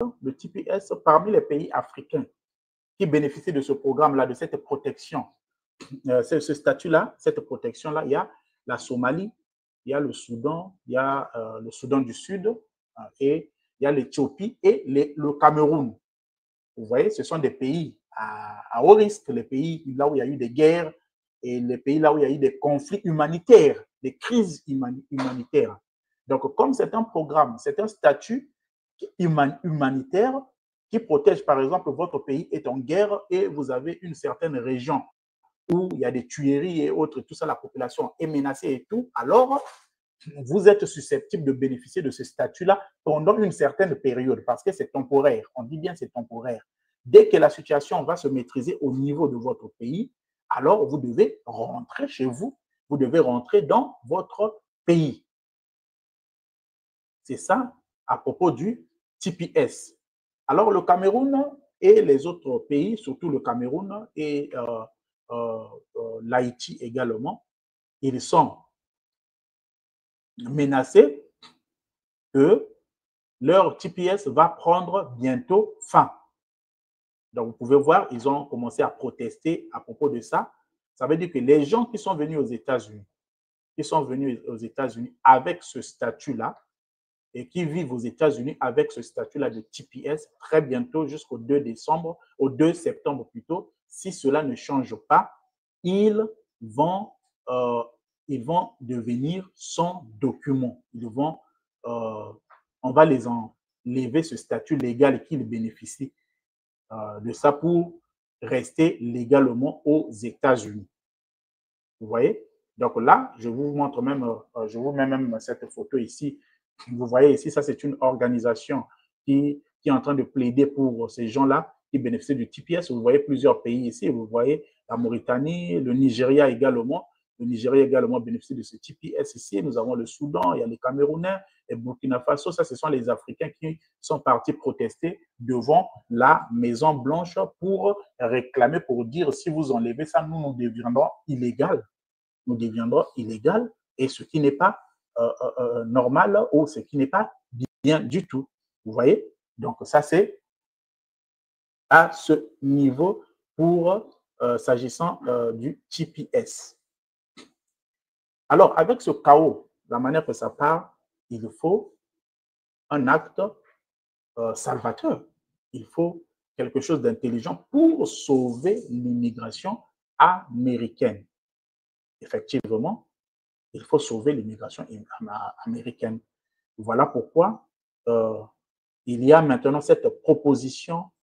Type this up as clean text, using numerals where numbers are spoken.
le TPS parmi les pays africains qui bénéficient de ce programme-là, de cette protection, ce statut-là, cette protection-là, il y a la Somalie, il y a le Soudan, il y a le Soudan du Sud, et il y a l'Éthiopie et le Cameroun. Vous voyez, ce sont des pays à haut risque, les pays là où il y a eu des guerres et les pays là où il y a eu des conflits humanitaires, des crises humanitaires. Donc, comme c'est un programme, c'est un statut humanitaire qui protège, par exemple, votre pays est en guerre et vous avez une certaine région où il y a des tueries et autres, tout ça, la population est menacée et tout, alors vous êtes susceptible de bénéficier de ce statut-là pendant une certaine période, parce que c'est temporaire. On dit bien c'est temporaire. Dès que la situation va se maîtriser au niveau de votre pays, alors vous devez rentrer chez vous, vous devez rentrer dans votre pays. C'est ça à propos du TPS. Alors le Cameroun et les autres pays, surtout le Cameroun et l'Haïti également, ils sont menacés que leur TPS va prendre bientôt fin. Donc, vous pouvez voir, ils ont commencé à protester à propos de ça. Ça veut dire que les gens qui sont venus aux États-Unis, avec ce statut-là et qui vivent aux États-Unis avec ce statut-là de TPS, très bientôt, jusqu'au 2 décembre, au 2 septembre plutôt, si cela ne change pas, ils vont devenir sans document. On va les enlever ce statut légal qu'ils bénéficient de ça pour rester légalement aux États-Unis. Vous voyez? Donc là, je vous montre même, je vous mets même cette photo ici. Vous voyez ici, ça c'est une organisation qui est en train de plaider pour ces gens-là qui bénéficient du TPS. Vous voyez plusieurs pays ici. Vous voyez la Mauritanie, le Nigeria également. Le Nigeria également bénéficie de ce TPS ici. Nous avons le Soudan, il y a les Camerounais, et Burkina Faso. Ça, ce sont les Africains qui sont partis protester devant la Maison Blanche pour réclamer, pour dire si vous enlevez ça, nous deviendrons illégal. Nous deviendrons illégal, et ce qui n'est pas normal ou ce qui n'est pas bien du tout. Vous voyez? Donc, ça, c'est à ce niveau pour s'agissant du TPS. Alors, avec ce chaos, la manière que ça part, il faut un acte salvateur. Il faut quelque chose d'intelligent pour sauver l'immigration américaine. Effectivement, il faut sauver l'immigration américaine. Voilà pourquoi il y a maintenant cette proposition